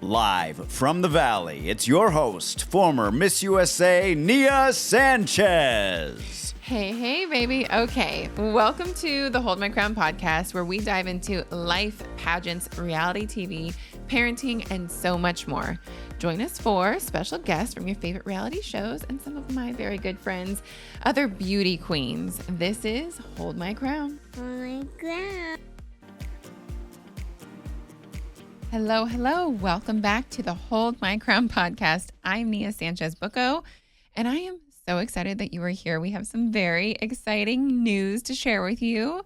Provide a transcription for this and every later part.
Live from the Valley, it's your host, former Miss USA, Nia Sanchez. Hey, baby. Okay, welcome to the Hold My Crown podcast, where we dive into life, pageants, reality TV, parenting, and so much more. Join us for special guests from your favorite reality shows and some of my very good friends, other beauty queens. This is Hold My Crown. Hold my crown. Hello. Welcome back to the Hold My Crown podcast. I'm Nia Sanchez Bucco, and I am so excited that you are here. We have some very exciting news to share with you.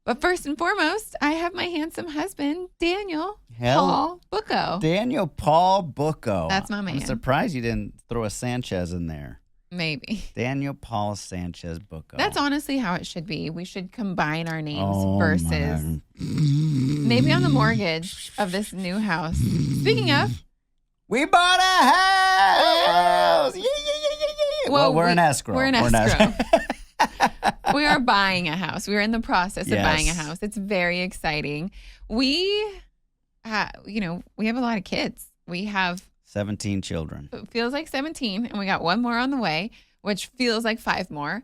But first and foremost, I have my handsome husband, Daniel Paul Bucco. Daniel Paul Bucco. That's my man. I'm surprised you didn't throw a Sanchez in there. Maybe. Daniel Paul Sanchez Bucco. That's honestly how it should be. We should combine our names versus maybe on the mortgage of this new house. Speaking of, we bought a house! Yeah. Well, we're in escrow. We're in escrow. We are buying a house. We're in the process of buying a house. It's very exciting. We have a lot of kids. We have 17 children. It feels like 17, and we got one more on the way, which feels like 5 more.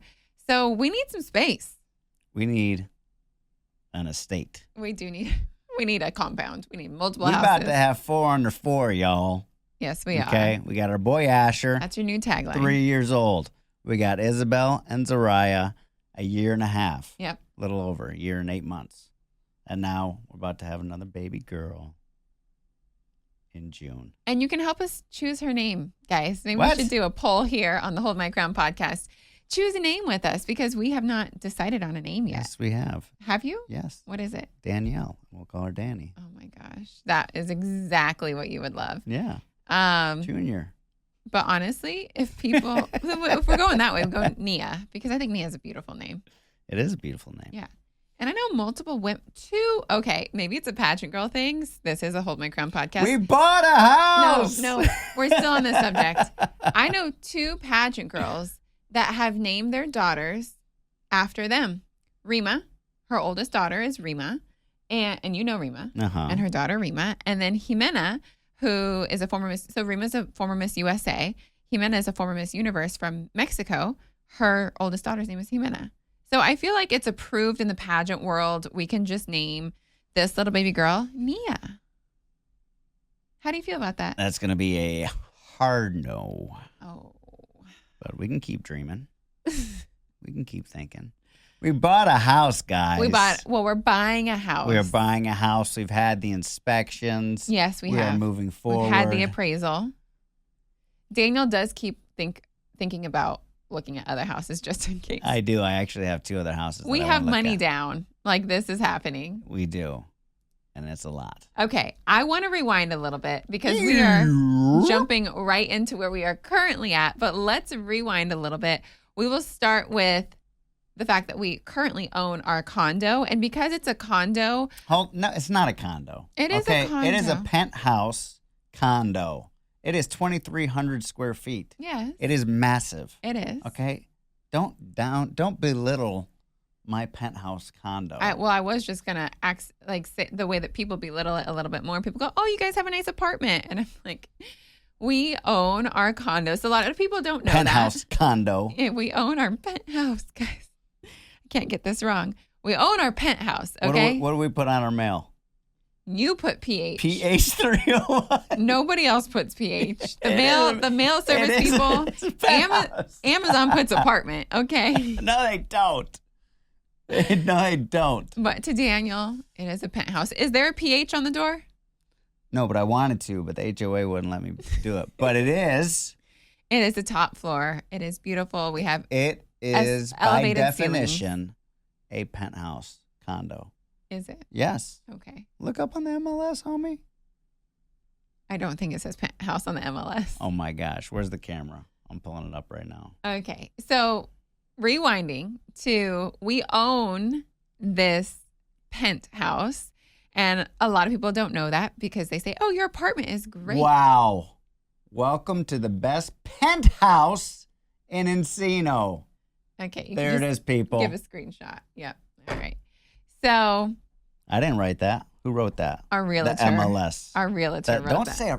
So we need some space. We need an estate. We need a compound. We need multiple houses. houses. About to have 4 under 4, y'all. Yes, we are. Okay, we got our boy Asher. That's your new tagline. 3 years old. We got Isabel and Zariah, a year and a half. Yep. A little over a year and 8 months. And now we're about to have another baby girl in June. And you can help us choose her name, guys. Maybe What? we should do a poll here on the Hold My Crown podcast. Choose a name with us because we have not decided on a name yet. Yes, we have. Have you? Yes. What is it? Danielle. We'll call her Danny. Oh my gosh. That is exactly what you would love. Yeah. Junior. But honestly, if people, if we're going that way, we're going Nia, because I think Nia is a beautiful name. It is a beautiful name. Yeah. And I know multiple women, okay, maybe it's a pageant girl thing. This is a Hold My Crown podcast. We bought a house. No, we're still on this subject. I know 2 pageant girls that have named their daughters after them. Rima, her oldest daughter is Rima, and you know Rima, and her daughter Rima. And then Jimena, who is a former Miss, so Rima's a former Miss USA. Jimena is a former Miss Universe from Mexico. Her oldest daughter's name is Jimena. So I feel like it's approved in the pageant world. We can just name this little baby girl Nia. How do you feel about that? That's going to be a hard no. Oh. But we can keep dreaming. We can keep thinking. We bought a house, guys. We're buying a house. We are buying a house. We've had the inspections. Yes, we have. We are moving forward. We've had the appraisal. Daniel does keep thinking about looking at other houses just in case. I do. I actually have 2 other houses. We have money down. Like, this is happening. We do. And it's a lot. Okay. I want to rewind a little bit because we are jumping right into where we are currently at. But let's rewind a little bit. We will start with the fact that we currently own our condo. And because it's a condo. No, it's not a condo. It is a condo. It is a penthouse condo. It is 2,300 square feet. Yes. It is massive. It is. Okay? Don't belittle my penthouse condo. I was just going to act say the way that people belittle it a little bit more. People go, oh, you guys have a nice apartment. And I'm like, we own our condo. So a lot of people don't know penthouse condo. Yeah, we own our penthouse, guys. I can't get this wrong. We own our penthouse, okay? What do we put on our mail? You put PH. PH 301. Nobody else puts PH. The mail service people. Amazon puts apartment, okay? No, they don't. No, they don't. But to Daniel, it is a penthouse. Is there a PH on the door? No, but I wanted to, but the HOA wouldn't let me do it. But it is. It is the top floor. It is beautiful. We have It is, by elevated definition, a penthouse condo. Is it? Yes. Okay. Look up on the MLS, homie. I don't think it says penthouse on the MLS. Oh, my gosh. Where's the camera? I'm pulling it up right now. Okay. So rewinding to we own this penthouse. And a lot of people don't know that because they say, oh, your apartment is great. Wow. Welcome to the best penthouse in Encino. Okay. There it is, people. Give a screenshot. Yep. All right. So I didn't write that. Who wrote that? Our realtor. The MLS. Our realtor wrote Don't that. say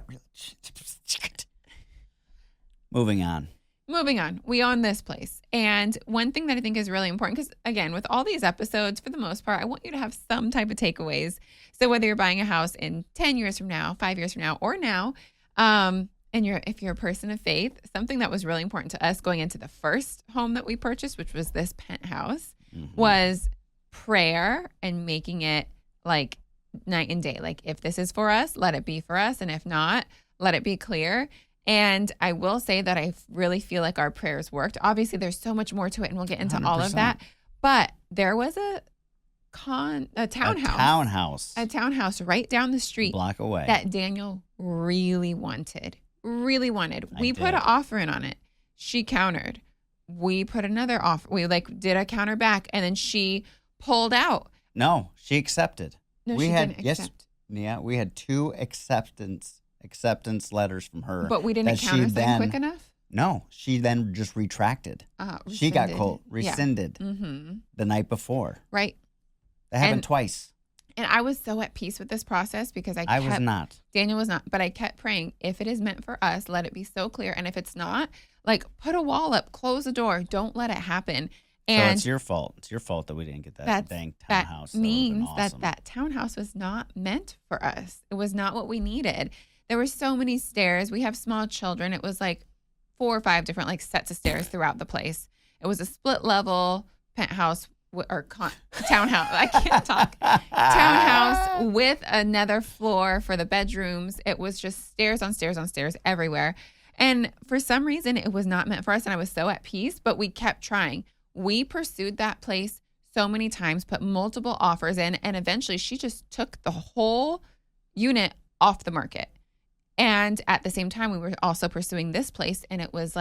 Moving on. Moving on. We own this place. And one thing that I think is really important, because again, with all these episodes, for the most part, I want you to have some type of takeaways. So whether you're buying a house in 10 years from now, 5 years from now, or now, and if you're a person of faith, something that was really important to us going into the first home that we purchased, which was this penthouse, was prayer and making it like night and day. Like, if this is for us, let it be for us. And if not, let it be clear. And I will say that I really feel like our prayers worked. Obviously, there's so much more to it, and we'll get into 100%. all of that. But there was a townhouse. A townhouse right down the street. A block away. That Daniel really wanted. We put an offer in on it. She countered. We put another offer. We did a counter back, and then she pulled out. No, she accepted. No, she didn't accept. Yeah, we had 2 acceptance letters from her. But we didn't countersign quick enough? No, she then just retracted. She got rescinded the night before. Right. That happened twice. And I was so at peace with this process because I was not. Daniel was not. But I kept praying, if it is meant for us, let it be so clear. And if it's not, put a wall up, close the door. Don't let it happen. And so it's your fault. It's your fault that we didn't get that dang townhouse. That means that townhouse was not meant for us. It was not what we needed. There were so many stairs. We have small children. It was 4 or 5 different sets of stairs throughout the place. It was a split level penthouse townhouse. I can't talk. Townhouse with another floor for the bedrooms. It was just stairs on stairs on stairs everywhere. And for some reason, it was not meant for us. And I was so at peace, but we kept trying. We pursued that place so many times, put multiple offers in, and eventually she just took the whole unit off the market. And at the same time, we were also pursuing this place, and it was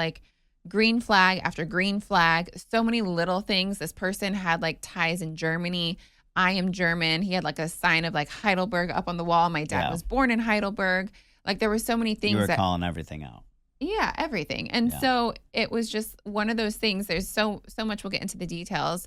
green flag after green flag, so many little things. This person had ties in Germany. I am German. He had a sign of Heidelberg up on the wall. My dad was born in Heidelberg. There were so many things. You were calling everything out. Yeah, everything. And so it was just one of those things. There's so much, we'll get into the details,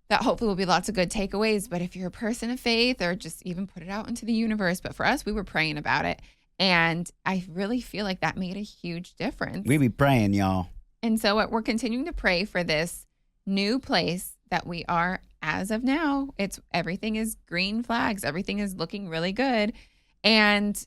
that hopefully will be lots of good takeaways. But if you're a person of faith, or just even put it out into the universe. But for us, we were praying about it. And I really feel like that made a huge difference. We be praying, y'all. And so we're continuing to pray for this new place that we are as of now. Everything is green flags. Everything is looking really good. And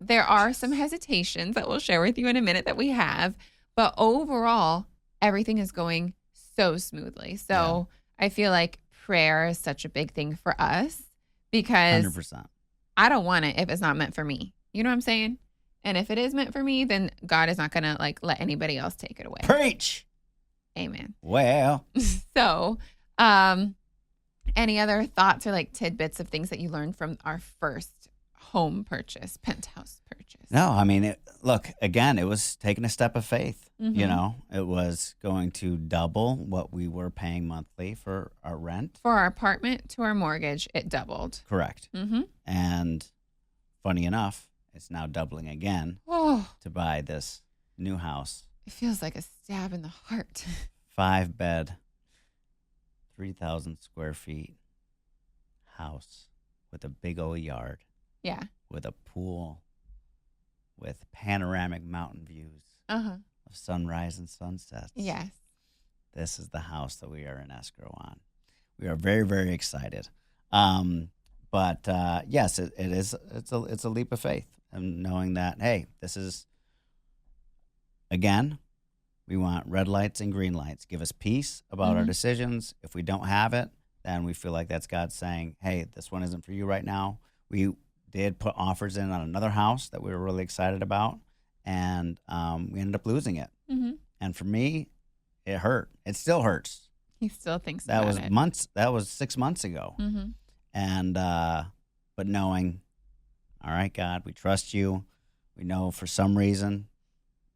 there are some hesitations that we'll share with you in a minute that we have. But overall, everything is going so smoothly. So I feel like prayer is such a big thing for us, because 100%. I don't want it if it's not meant for me. You know what I'm saying? And if it is meant for me, then God is not going to let anybody else take it away. Preach. Amen. Well. So, any other thoughts or tidbits of things that you learned from our first home purchase, penthouse purchase? No, I mean, look, again, it was taking a step of faith. It was going to double what we were paying monthly for our rent. For our apartment to our mortgage, it doubled. Correct. And funny enough, it's now doubling again to buy this new house. It feels like a stab in the heart. 5-bed, 3,000 square feet house with a big old yard. Yeah. With a pool, with panoramic mountain views of sunrise and sunsets. Yes. This is the house that we are in escrow on. We are very, very excited. But yes, it is. It's a leap of faith, and knowing that, hey, this is, again, we want red lights and green lights. Give us peace about our decisions. If we don't have it, then we feel like that's God saying, hey, this one isn't for you right now. We did put offers in on another house that we were really excited about, and we ended up losing it. And for me, it hurt. It still hurts. He still thinks that about was it. months. That was 6 months ago. And but knowing, all right, God, we trust you. We know for some reason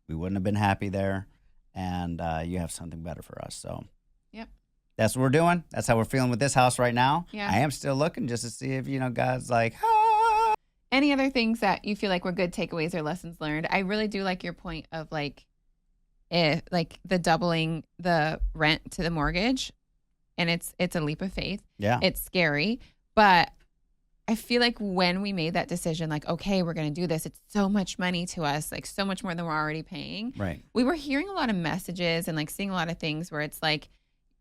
we wouldn't have been happy there, and you have something better for us. So, yep, that's what we're doing. That's how we're feeling with this house right now. Yeah, I am still looking just to see if God's like. Any other things that you feel like were good takeaways or lessons learned? I really do like your point of the doubling the rent to the mortgage, and it's a leap of faith. Yeah, it's scary, but I feel like when we made that decision, like, okay, we're going to do this, it's so much money to us, like so much more than we're already paying. Right. We were hearing a lot of messages and like seeing a lot of things where it's like,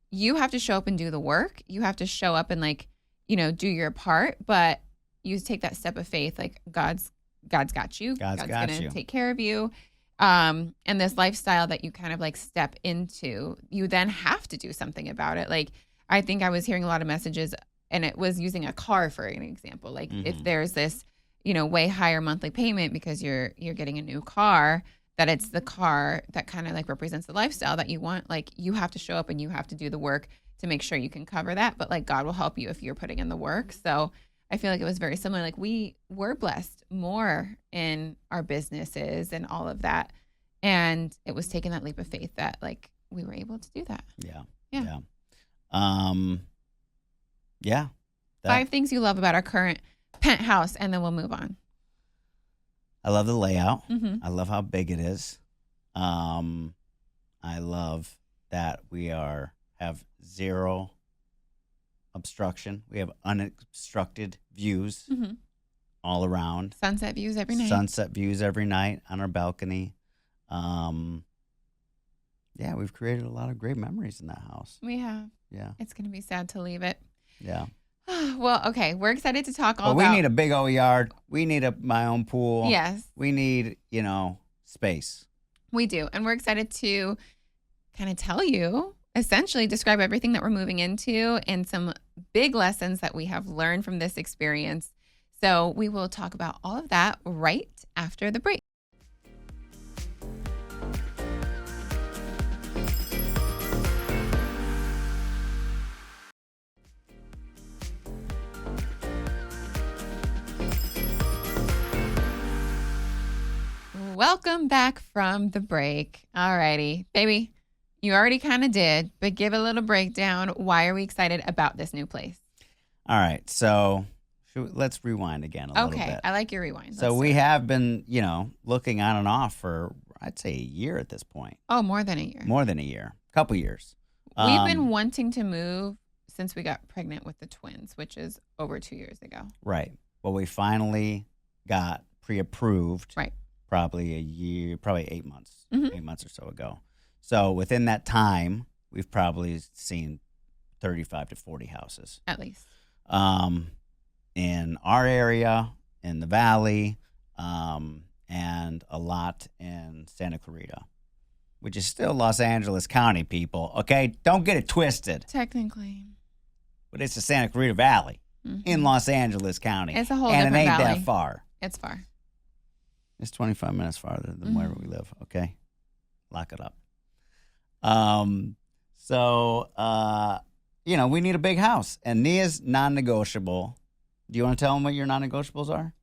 you have to show up and do the work. You have to show up and like, do your part, but you take that step of faith. Like God's got you. God's got going you. to take care of you. And this lifestyle that you kind of like step into, you then have to do something about it. Like, I think I was hearing a lot of messages, and it was using a car for an example. Like if there's this, way higher monthly payment because you're getting a new car, that it's the car that kind of like represents the lifestyle that you want. Like you have to show up and you have to do the work to make sure you can cover that. But like God will help you if you're putting in the work. So I feel like it was very similar. Like we were blessed more in our businesses and all of that. And it was taking that leap of faith that like we were able to do that. Yeah. Yeah. Yeah. 5 things you love about our current penthouse, and then we'll move on. I love the layout. Mm-hmm. I love how big it is. I love that we have zero obstruction. We have unobstructed views all around. Sunset views every night. Sunset views every night on our balcony. Yeah, we've created a lot of great memories in that house. We have. Yeah. It's going to be sad to leave it. Yeah. Well, okay. We're excited to talk all But about. we need a big old yard. We need my own pool. Yes. We need, space. We do. And we're excited to kind of tell you, essentially describe everything that we're moving into and some big lessons that we have learned from this experience. So we will talk about all of that right after the break. Welcome back from the break. All righty, baby, you already kind of did, but give a little breakdown. Why are we excited about this new place? All right, so let's rewind again a little bit. Okay, I like your rewind. So we have been, looking on and off for, I'd say, a year at this point. Oh, more than a year. More than a year. A couple years. We've been wanting to move since we got pregnant with the twins, which is over 2 years ago. Right. Well, we finally got pre-approved. Right. Probably 8 months, 8 months or so ago. So within that time, we've probably seen 35 to 40 houses. At least. In our area, in the valley, and a lot in Santa Clarita, which is still Los Angeles County, people. Okay? Don't get it twisted. Technically. But it's the Santa Clarita Valley in Los Angeles County. It's a whole different valley. And it ain't valley. that far. It's far. It's 25 minutes farther than where we live, okay? Lock it up. We need a big house. And Nia's non-negotiable. Do you want to tell them what your non-negotiables are?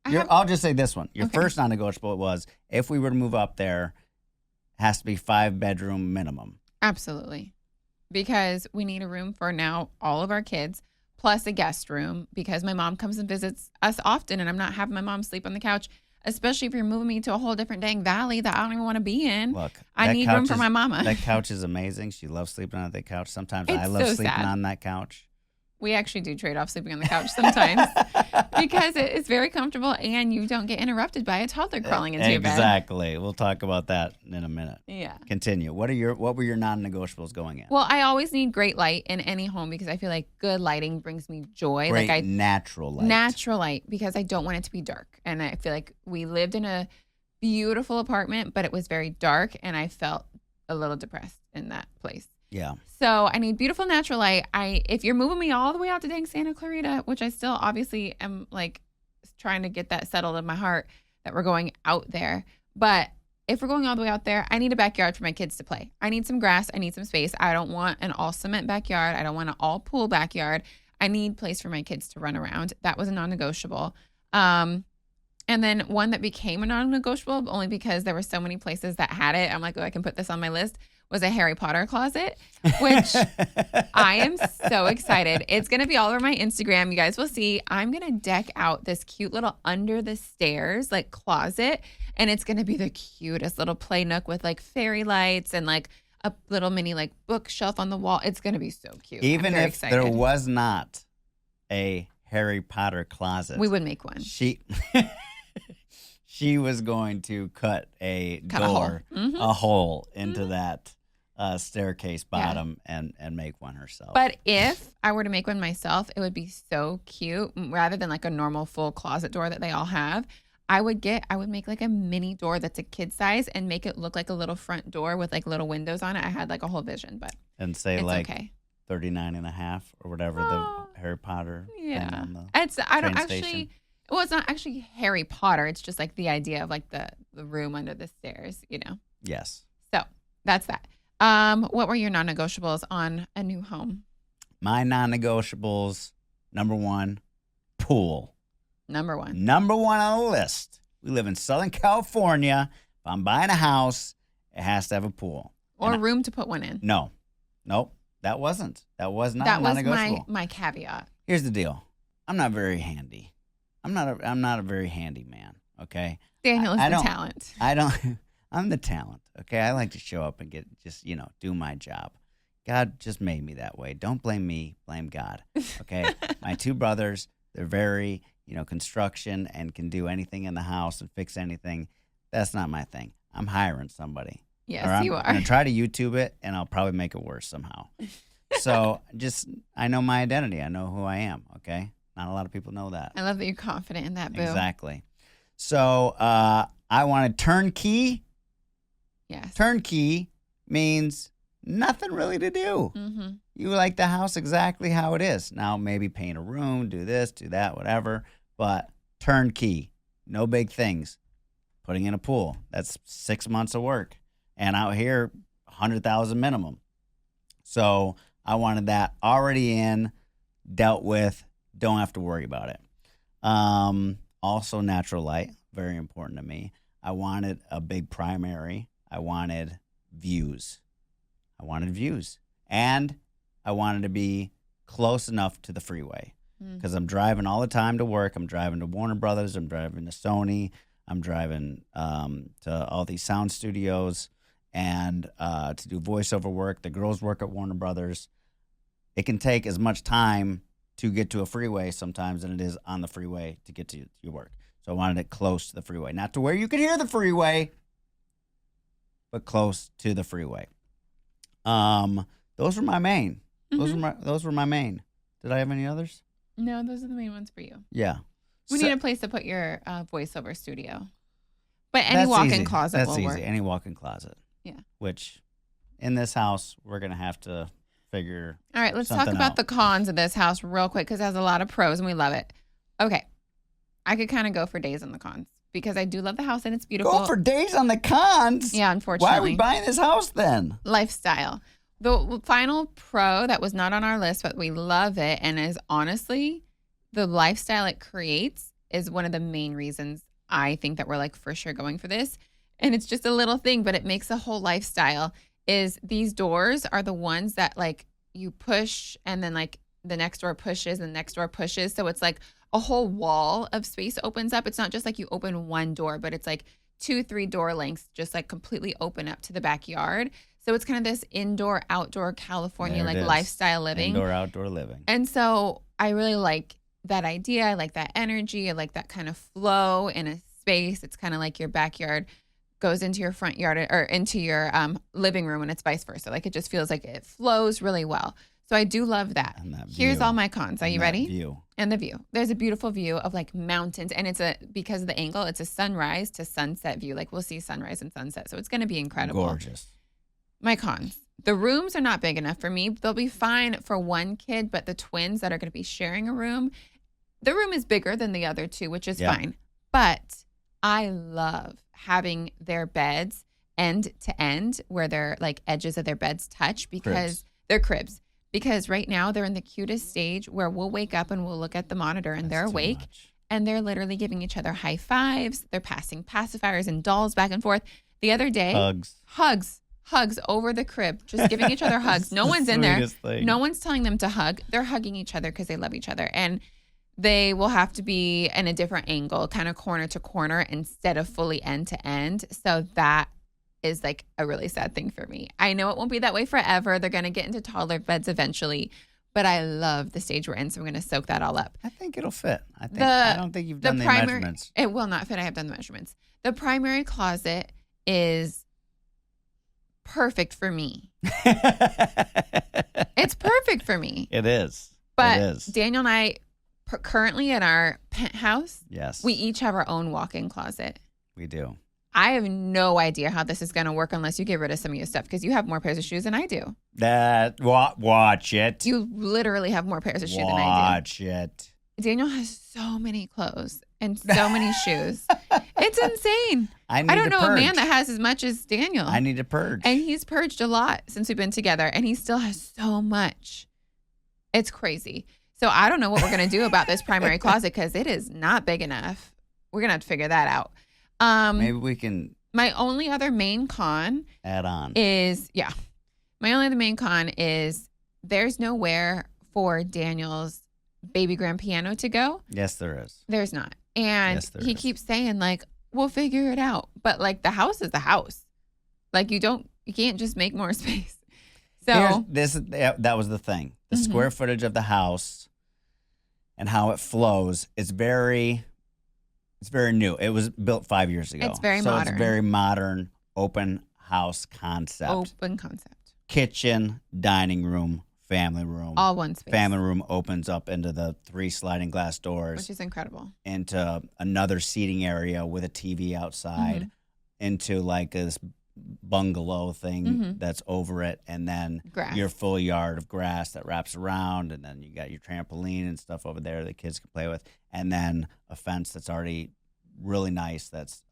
I'll just say this one. Your first non-negotiable was, if we were to move up there, it has to be 5-bedroom minimum. Absolutely. Because we need a room for now all of our kids, plus a guest room, because my mom comes and visits us often, and I'm not having my mom sleep on the couch. Especially if you're moving me to a whole different dang valley that I don't even want to be in. Look, I need room for my mama. That couch is amazing. She loves sleeping on that couch. Sometimes It's I love so sleeping sad. on that couch. We actually do trade off sleeping on the couch sometimes because it's very comfortable and you don't get interrupted by a toddler crawling into your bed. Exactly. We'll talk about that in a minute. Yeah. Continue. What were your non-negotiables going in? Well, I always need great light in any home because I feel like good lighting brings me joy. Great natural light. Natural light, because I don't want it to be dark. And I feel like we lived in a beautiful apartment, but it was very dark and I felt a little depressed in that place. Yeah. So I need beautiful natural light. If you're moving me all the way out to dang Santa Clarita, which I still obviously am like trying to get that settled in my heart that we're going out there. But if we're going all the way out there, I need a backyard for my kids to play. I need some grass. I need some space. I don't want an all cement backyard. I don't want an all pool backyard. I need place for my kids to run around. That was a non-negotiable. And then one that became a non-negotiable only because there were so many places that had it. I'm like, oh, I can put this on my list. Was a Harry Potter closet, which I am so excited. It's going to be all over my Instagram. You guys will see. I'm going to deck out this cute little under the stairs like closet, and it's going to be the cutest little play nook with like fairy lights and like a little mini like bookshelf on the wall. It's going to be so cute. Even if there was not a Harry Potter closet. We would make one. She was going to cut a hole into that staircase bottom and make one herself. But if I were to make one myself, it would be so cute. Rather than like a normal full closet door that they all have, I would make like a mini door that's a kid size and make it look like a little front door with like little windows on it. I had like a whole vision, but and say it's like okay. 39.5 or whatever the Harry Potter thing on the train station. Well, it's not actually Harry Potter. It's just like the idea of like the room under the stairs, you know? Yes. So that's that. What were your non-negotiables on a new home? My non-negotiables, number one, pool. Number one on the list. We live in Southern California. If I'm buying a house, it has to have a pool. Or room to put one in. No. Nope. That was not that was non-negotiable. my caveat. Here's the deal. I'm not very handy. I'm not a very handy man, okay? Daniel is the talent. I'm the talent, okay? I like to show up and do my job. God just made me that way. Don't blame me, blame God, okay? My two brothers, they're very, construction and can do anything in the house and fix anything. That's not my thing. I'm hiring somebody. Yes, you are. I'm going to try to YouTube it, and I'll probably make it worse somehow. So I know my identity. I know who I am, okay? Not a lot of people know that. I love that you're confident in that, boo. Exactly. So I wanted turnkey. Yes. Turnkey means nothing really to do. Mm-hmm. You like the house exactly how it is. Now, maybe paint a room, do this, do that, whatever. But turnkey, no big things. Putting in a pool, that's 6 months of work. And out here, $100,000 minimum. So I wanted that already in, dealt with. Don't have to worry about it. Also, natural light, very important to me. I wanted a big primary. I wanted views. And I wanted to be close enough to the freeway because I'm driving all the time to work. I'm driving to Warner Brothers. I'm driving to Sony. I'm driving to all these sound studios and to do voiceover work. The girls work at Warner Brothers. It can take as much time to get to a freeway sometimes than it is on the freeway to get to your work. So I wanted it close to the freeway. Not to where you could hear the freeway, but close to the freeway. Those were my main. Those were my main. Did I have any others? No, those are the main ones for you. Yeah. We need a place to put your voiceover studio. But any walk-in closet will work. Any walk-in closet. Yeah. Which, in this house, we're going to have to figure. All right, let's talk about the cons of this house real quick because it has a lot of pros and we love it. Okay. I could kind of go for days on the cons because I do love the house and it's beautiful. Go for days on the cons? Yeah, unfortunately. Why are we buying this house then? Lifestyle. The final pro that was not on our list, but we love it and is honestly the lifestyle it creates is one of the main reasons I think that we're like for sure going for this. And it's just a little thing, but it makes a whole lifestyle. Is these doors are the ones that like you push and then like the next door pushes and the next door pushes. So it's like a whole wall of space opens up. It's not just like you open one door, but it's like 2-3 door lengths just like completely open up to the backyard. So it's kind of this indoor, outdoor California like lifestyle living. Indoor, outdoor living. And so I really like that idea. I like that energy. I like that kind of flow in a space. It's kind of like your backyard goes into your front yard or into your living room and it's vice versa. Like it just feels like it flows really well. So I do love that. And that view. Here's all my cons. Are you ready? View. And the view. There's a beautiful view of like mountains and because of the angle, it's a sunrise to sunset view. Like we'll see sunrise and sunset. So it's going to be incredible. Gorgeous. My cons. The rooms are not big enough for me. They'll be fine for one kid, but the twins that are going to be sharing a room, the room is bigger than the other two, which is fine. But I love having their beds end to end where their like edges of their beds touch because they're cribs. Because right now they're in the cutest stage where we'll wake up and we'll look at the monitor and they're awake and they're literally giving each other high fives. They're passing pacifiers and dolls back and forth. The other day, hugs over the crib, just giving each other hugs. No one's in there. No one's telling them to hug. They're hugging each other because they love each other. And they will have to be in a different angle, kind of corner to corner instead of fully end to end. So that is like a really sad thing for me. I know it won't be that way forever. They're going to get into toddler beds eventually. but I love the stage we're in, so I'm going to soak that all up. I think it'll fit. I don't think you've done the measurements. It will not fit. I have done the measurements. The primary closet is perfect for me. It's perfect for me. It is. But it is. Daniel and I, currently in our penthouse, yes, we each have our own walk-in closet. We do. I have no idea how this is going to work unless you get rid of some of your stuff because you have more pairs of shoes than I do. Watch it. You literally have more pairs of shoes than I do. Watch it. Daniel has so many clothes and so many shoes. It's insane. I don't know a man that has as much as Daniel. I need to purge. And he's purged a lot since we've been together, and he still has so much. It's crazy. So I don't know what we're going to do about this primary closet because it is not big enough. We're going to have to figure that out. Maybe we can. My only other main con add on is my only other main con is there's nowhere for Daniel's baby grand piano to go. Yes, there is. There's not, and he keeps saying like we'll figure it out, but like the house is the house. Like you can't just make more space. So that was the thing. The square footage of the house and how it flows is very. It's very new. It was built 5 years ago. It's very modern. So it's very modern, open house concept. Open concept. Kitchen, dining room, family room. All one space. Family room opens up into the 3 sliding glass doors. Which is incredible. Into another seating area with a TV outside. Into like this bungalow thing that's over it. And then your full yard of grass that wraps around. And then you got your trampoline and stuff over there the kids can play with. And then a fence that's already really nice that's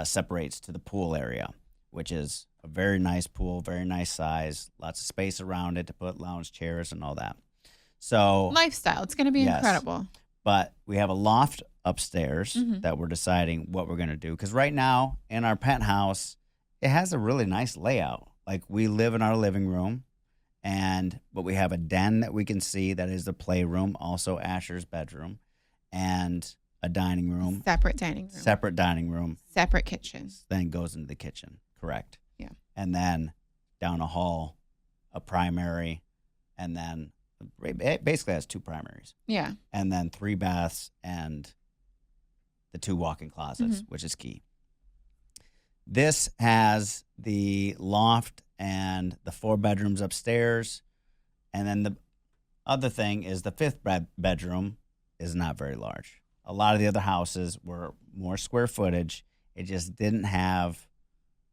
separates to the pool area, which is a very nice pool, very nice size, lots of space around it to put lounge chairs and all that. So lifestyle, it's going to be incredible. But we have a loft upstairs that we're deciding what we're going to do. Because right now in our penthouse, it has a really nice layout. Like we live in our living room. But we have a den that we can see that is the playroom, also Asher's bedroom, and a dining room. Separate dining room. Separate dining room. Separate kitchen. Then goes into the kitchen, correct. Yeah. And then down a hall, a primary, and then it basically has 2 primaries. Yeah. And then 3 baths and the 2 walk-in closets, which is key. This has the loft and the 4 bedrooms upstairs. And then the other thing is the 5th bedroom is not very large. A lot of the other houses were more square footage. It just didn't have,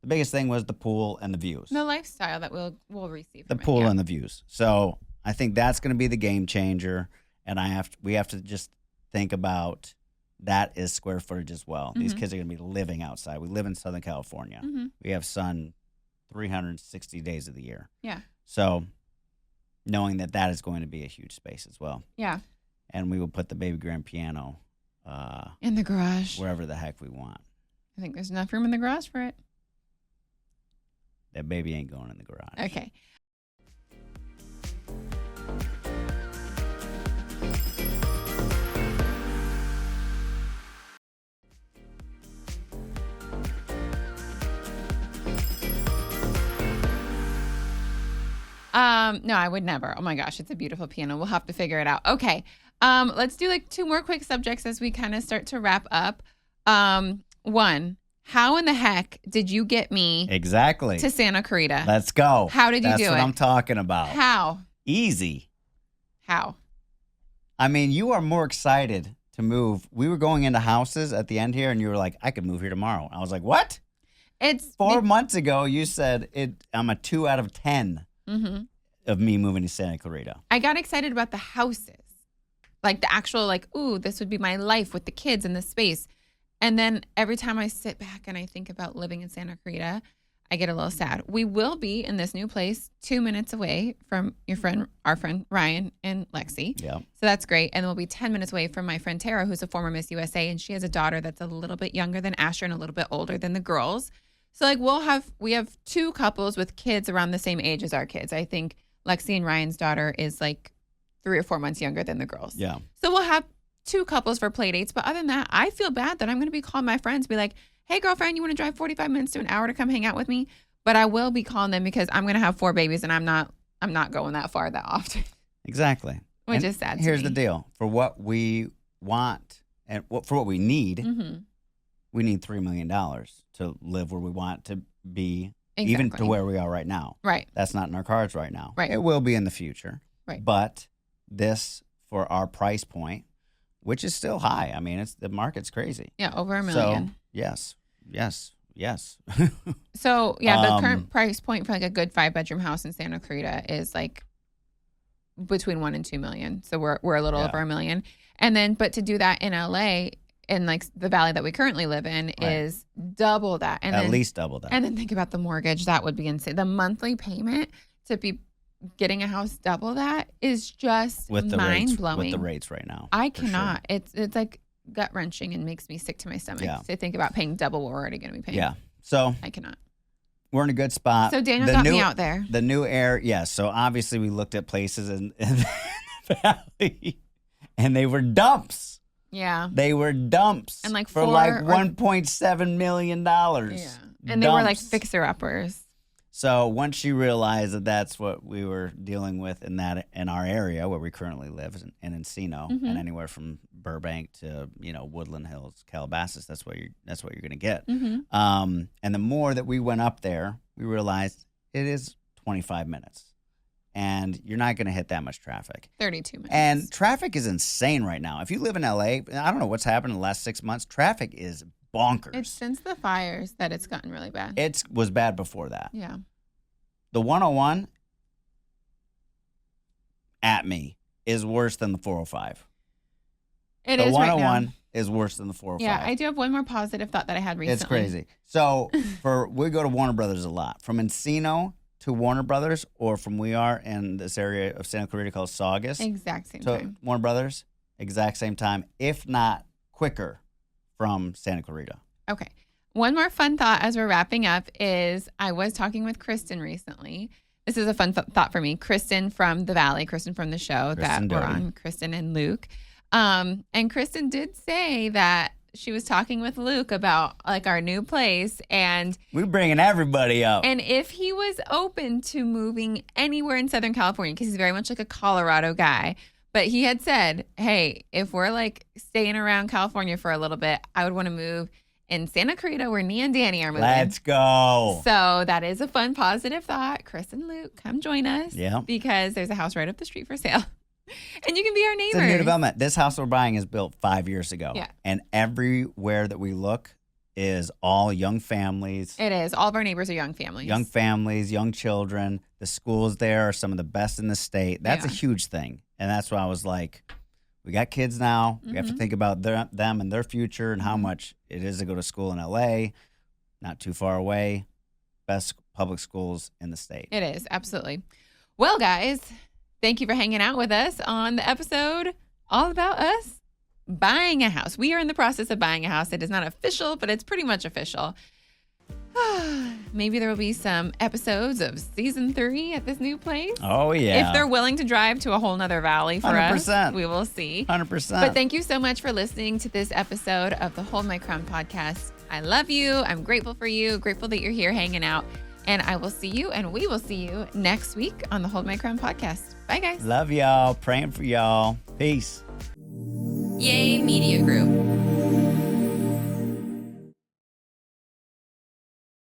the biggest thing was the pool and the views. The lifestyle that we'll receive from the pool and the views. So I think that's going to be the game changer. And we have to just think about that is square footage as well. These kids are going to be living outside. We live in Southern California. We have sun 360 days of the year. Yeah. So knowing that is going to be a huge space as well. Yeah. And we will put the baby grand piano in the garage. Wherever the heck we want. I think there's enough room in the garage for it. That baby ain't going in the garage. Okay. No, I would never. Oh my gosh, it's a beautiful piano. We'll have to figure it out. Okay. Let's do like 2 more quick subjects as we kind of start to wrap up. 1, how in the heck did you get me to Santa Clarita? Let's go. How did you do it? That's what I'm talking about. How? Easy. How? I mean, you are more excited to move. We were going into houses at the end here, and you were like, I could move here tomorrow. I was like, what? It's 4 months ago, you said I'm a 2 out of 10 of me moving to Santa Clarita. I got excited about the houses. Like the actual, like, ooh, this would be my life with the kids in the space. And then every time I sit back and I think about living in Santa Clarita, I get a little sad. We will be in this new place 2 minutes away from our friend Ryan and Lexi. Yeah. So that's great. And then we'll be 10 minutes away from my friend Tara, who's a former Miss USA. And she has a daughter that's a little bit younger than Asher and a little bit older than the girls. So like we have 2 couples with kids around the same age as our kids. I think Lexi and Ryan's daughter is like 3 or 4 months younger than the girls. Yeah. So we'll have 2 couples for play dates. But other than that, I feel bad that I'm going to be calling my friends, be like, hey, girlfriend, you want to drive 45 minutes to an hour to come hang out with me? But I will be calling them because I'm going to have 4 babies and I'm not going that far that often. Exactly. Which And is sad to here's me. the deal. For what we want and for what we need, we need $3 million to live where we want to be, even to where we are right now. Right. That's not in our cards right now. Right. It will be in the future. Right. But this, for our price point, which is still high. I mean, the market's crazy. Yeah, over $1 million. So, yes. So, yeah, the current price point for like a good 5-bedroom house in Santa Clarita is like between $1 and $2 million. So we're a little over $1 million. And then, but to do that in LA, in like the valley that we currently live in, is double that. And at least double that. And then think about the mortgage. That would be insane. The monthly payment to be getting a house double that is just mind blowing. With the rates right now, I cannot. Sure. It's like gut wrenching and makes me sick to my stomach to think about paying double what we're already going to be paying. Yeah. So I cannot. We're in a good spot. So Daniel got me out there. The new air, yes. So obviously we looked at places in the valley, and they were dumps. Yeah. They were dumps. And like for like $1.7 million. Yeah. And they were like fixer-uppers. So once she realized that that's what we were dealing with in our area where we currently live in Encino, and anywhere from Burbank to Woodland Hills, Calabasas, that's what you're going to get. And the more that we went up there, we realized it is 25 minutes, and you're not going to hit that much traffic. 32 minutes. And traffic is insane right now. If you live in LA, I don't know what's happened in the last 6 months. Traffic is bonkers. It's since the fires that it's gotten really bad. It was bad before that. Yeah. The 101 at me is worse than the 405. It is right now. The 101 is worse than the 405. Yeah, I do have one more positive thought that I had recently. It's crazy. So we go to Warner Brothers a lot. From Encino to Warner Brothers, or from we are in this area of Santa Clarita called Saugus. Exact same to time. Warner Brothers, exact same time, if not quicker, from Santa Clarita. Okay. One more fun thought as we're wrapping up is I was talking with Kristen recently. This is a fun thought for me. Kristen from The Valley, Kristen from the show that we're on, Kristen and Luke. And Kristen did say that she was talking with Luke about like our new place, and we're bringing everybody up. And if he was open to moving anywhere in Southern California, because he's very much like a Colorado guy. But he had said, hey, if we're like staying around California for a little bit, I would want to move in Santa Clarita where Nia and Danny are moving. Let's go. So that is a fun, positive thought. Chris and Luke, come join us. Yeah. Because there's a house right up the street for sale. And you can be our neighbors. It's a new development. This house we're buying is built 5 years ago. Yeah. And everywhere that we look is all young families. It is. All of our neighbors are young families. Young families, young children. The schools there are some of the best in the state. That's a huge thing. And that's why I was like, we got kids now. We have to think about them and their future and how much it is to go to school in LA, not too far away. Best public schools in the state. It is, absolutely. Well, guys, thank you for hanging out with us on the episode all about us buying a house. We are in the process of buying a house. It is not official, but it's pretty much official. Maybe there will be some episodes of season 3 at this new place. Oh, yeah. If they're willing to drive to a whole nother valley for 100%. us, we will see. 100%. But thank you so much for listening to this episode of the Hold My Crown podcast. I love you. I'm grateful for you. Grateful that you're here hanging out. And I will see you, and we will see you next week on the Hold My Crown podcast. Bye, guys. Love y'all. Praying for y'all. Peace. Yay Media Group.